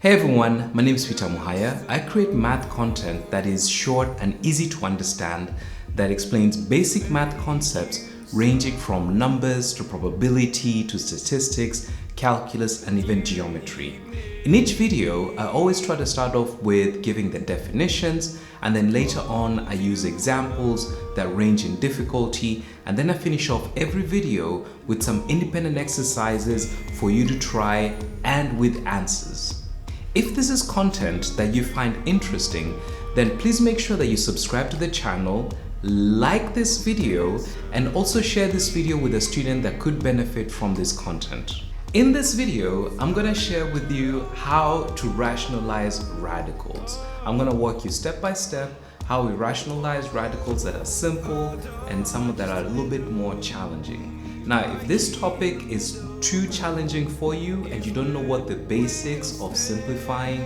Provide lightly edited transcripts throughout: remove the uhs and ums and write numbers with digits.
Hey everyone, my name is Peter Muhaya. I create math content that is short and easy to understand, that explains basic math concepts ranging from numbers to probability to statistics, calculus, and even geometry. In each video, I always try to start off with giving the definitions, and then later on I use examples that range in difficulty, and then I finish off every video with some independent exercises for you to try and with answers. If this is content that you find interesting, then please make sure that you subscribe to the channel, like this video, and also share this video with a student that could benefit from this content. In this video, I'm going to share with you how to rationalize radicals. I'm going to walk you step by step how we rationalize radicals that are simple and some that are a little bit more challenging. Now, if this topic is too challenging for you and you don't know what the basics of simplifying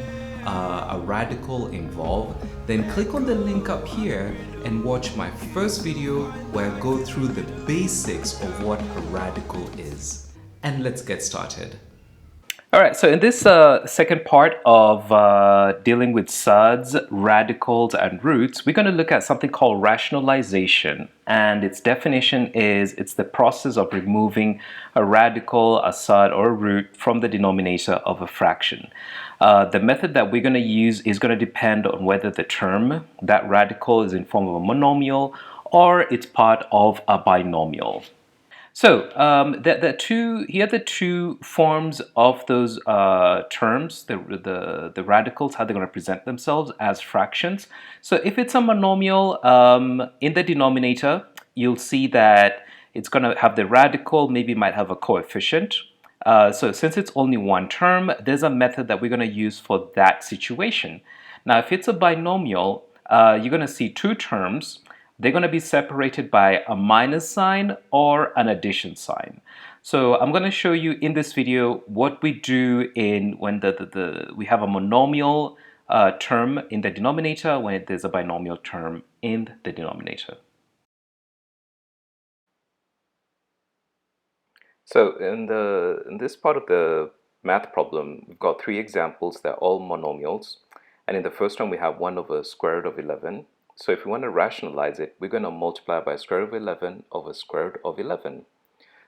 a radical involve, then click on the link up here and watch my first video where I go through the basics of what a radical is. And let's get started. All right, so in this second part of dealing with surds, radicals, and roots, we're going to look at something called rationalization. And its definition is it's the process of removing a radical, a surd, or a root from the denominator of a fraction. The method that we're going to use is going to depend on whether the term, that radical, is in form of a monomial or it's part of a binomial. So here are the two forms of those terms, the radicals, how they're going to present themselves as fractions. So if it's a monomial, in the denominator, you'll see that it's going to have the radical, maybe might have a coefficient. So since it's only one term, there's a method that we're going to use for that situation. Now, if it's a binomial, you're going to see two terms. They're going to be separated by a minus sign or an addition sign. So I'm going to show you in this video what we do in when we have a monomial term in the denominator, when there's a binomial term in the denominator. So in this part of the math problem, we've got three examples. They're all monomials. And in the first one, we have 1 over square root of 11. So if we want to rationalize it, we're going to multiply by square root of 11 over square root of 11.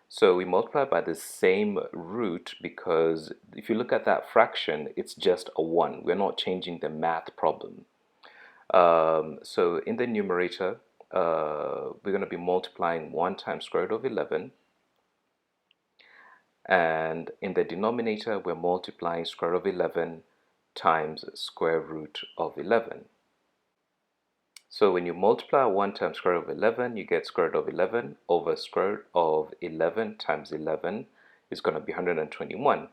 So we multiply by the same root because if you look at that fraction, it's just a 1. We're not changing the math problem. So in the numerator, we're going to be multiplying 1 times square root of 11. And in the denominator, we're multiplying square root of 11 times square root of 11. So when you multiply 1 times square root of 11, you get square root of 11 over square root of 11 times 11 is going to be 121.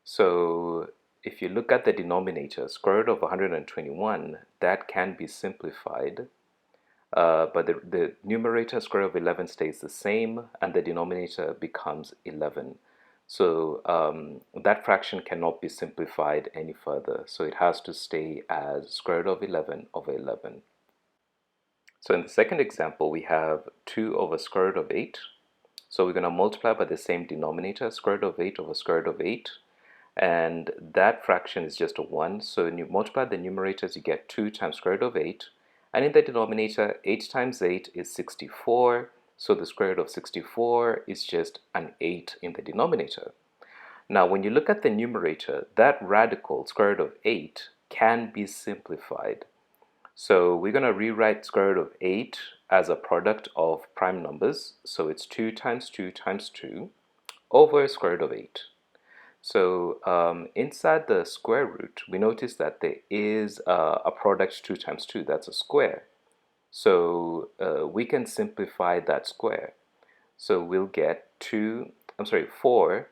So if you look at the denominator, square root of 121, that can be simplified. But the numerator, square root of 11, stays the same, and the denominator becomes 11. So that fraction cannot be simplified any further. So it has to stay as square root of 11 over 11. So in the second example, we have 2 over square root of 8. So we're going to multiply by the same denominator, square root of 8 over square root of 8. And that fraction is just a 1. So when you multiply the numerators, you get 2 times square root of 8. And in the denominator, 8 times 8 is 64. So the square root of 64 is just an 8 in the denominator. Now, when you look at the numerator, that radical, square root of 8, can be simplified. So we're going to rewrite square root of 8 as a product of prime numbers. So it's 2 times 2 times 2 over square root of 8. So inside the square root, we notice that there is a product 2 times 2. That's a square. So we can simplify that square. So we'll get 4,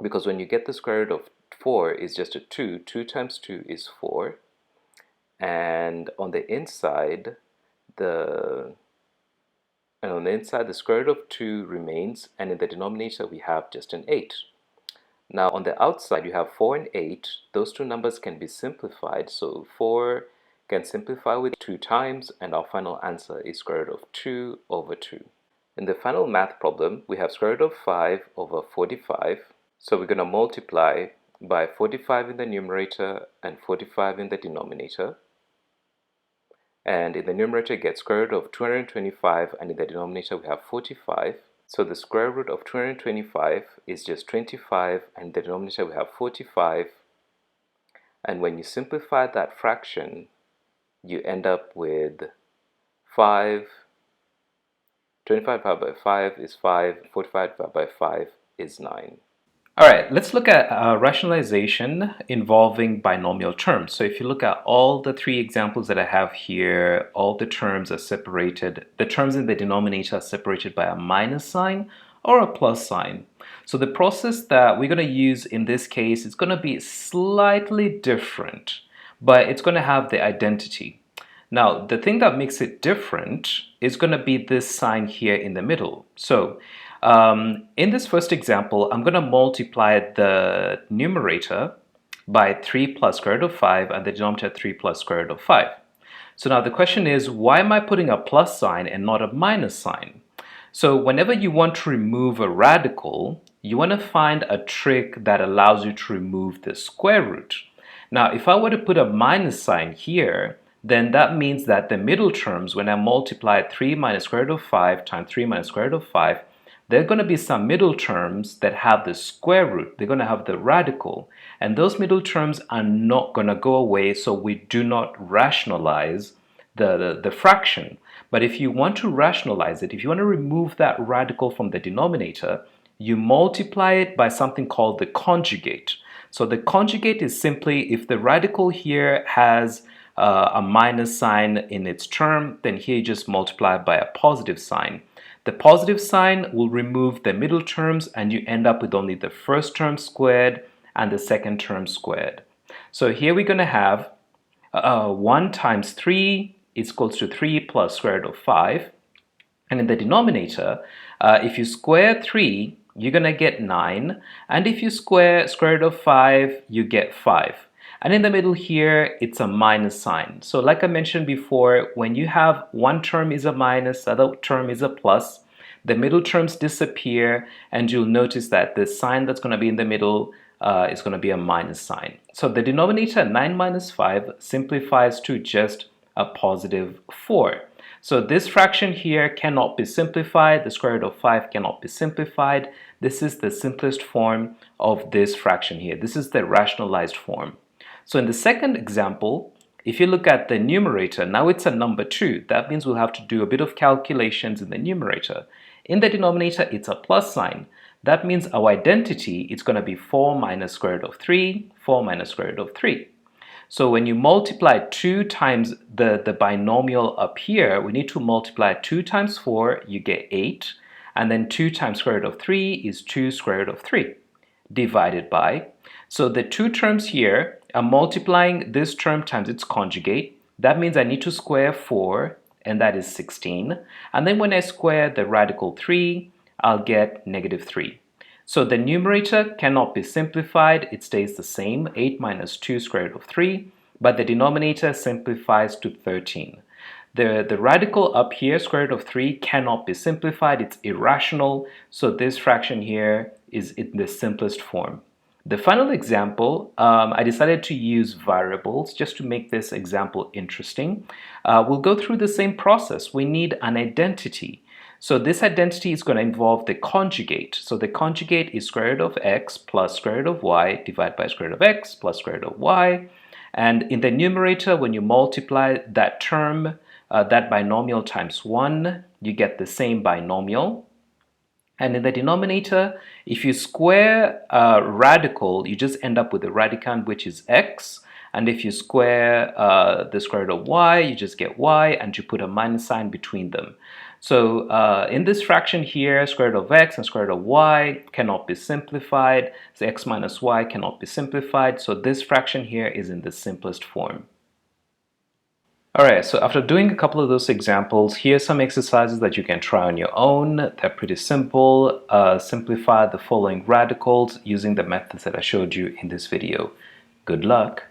because when you get the square root of 4 is just a 2. 2 times 2 is 4. And on the inside, the square root of 2 remains, and in the denominator we have just an 8. Now on the outside you have 4 and 8. Those two numbers can be simplified, so 4 can simplify with 2 times, and our final answer is square root of 2 over 2. In the final math problem, we have square root of 5 over 45. So we're going to multiply by 45 in the numerator and 45 in the denominator. And in the numerator get square root of 225, and in the denominator we have 45. So the square root of 225 is just 25, and in the denominator we have 45. And when you simplify that fraction, you end up with 5. 25 divided by 5 is 5, 45 divided by 5 is 9. All right, let's look at rationalization involving binomial terms. So if you look at all the three examples that I have here, all the terms are separated. The terms in the denominator are separated by a minus sign or a plus sign. So the process that we're going to use in this case is going to be slightly different, but it's going to have the identity. Now, the thing that makes it different is going to be this sign here in the middle. So in this first example, I'm going to multiply the numerator by 3 plus square root of 5 and the denominator 3 plus square root of 5. So now the question is, why am I putting a plus sign and not a minus sign? So whenever you want to remove a radical, you want to find a trick that allows you to remove the square root. Now, if I were to put a minus sign here, then that means that the middle terms, when I multiply 3 minus square root of 5 times 3 minus square root of 5, there are going to be some middle terms that have the square root. They're going to have the radical. And those middle terms are not going to go away, so we do not rationalize the fraction. But if you want to rationalize it, if you want to remove that radical from the denominator, you multiply it by something called the conjugate. So the conjugate is simply if the radical here has a minus sign in its term, then here you just multiply by a positive sign. The positive sign will remove the middle terms and you end up with only the first term squared and the second term squared. So here we're going to have 1 times 3 is equals to 3 plus square root of 5. And in the denominator, if you square 3, you're going to get 9. And if you square square root of 5, you get 5. And in the middle here, it's a minus sign. So like I mentioned before, when you have one term is a minus, the other term is a plus, the middle terms disappear, and you'll notice that the sign that's going to be in the middle is going to be a minus sign. So the denominator 9 minus 5 simplifies to just a positive 4. So this fraction here cannot be simplified. The square root of 5 cannot be simplified. This is the simplest form of this fraction here. This is the rationalized form. So in the second example, if you look at the numerator, now it's a number 2. That means we'll have to do a bit of calculations in the numerator. In the denominator, it's a plus sign. That means our identity is going to be 4 minus square root of 3, 4 minus square root of 3. So when you multiply 2 times the binomial up here, we need to multiply 2 times 4, you get 8. And then 2 times square root of 3 is 2 square root of 3 divided by. So the two terms here, I'm multiplying this term times its conjugate. That means I need to square 4, and that is 16. And then when I square the radical 3, I'll get negative 3. So the numerator cannot be simplified. It stays the same, 8 minus 2 square root of 3, but the denominator simplifies to 13. The radical up here, square root of 3, cannot be simplified. It's irrational, so this fraction here is in the simplest form. The final example, I decided to use variables just to make this example interesting. We'll go through the same process. We need an identity. So this identity is going to involve the conjugate. So the conjugate is square root of x plus square root of y divided by square root of x plus square root of y. And in the numerator, when you multiply that term, that binomial times 1, you get the same binomial. And in the denominator, if you square a radical, you just end up with the radicand, which is x. And if you square the square root of y, you just get y, and you put a minus sign between them. So in this fraction here, square root of x and square root of y cannot be simplified. So x minus y cannot be simplified. So this fraction here is in the simplest form. Alright, so after doing a couple of those examples, here's some exercises that you can try on your own. They're pretty simple. Simplify the following radicals using the methods that I showed you in this video. Good luck!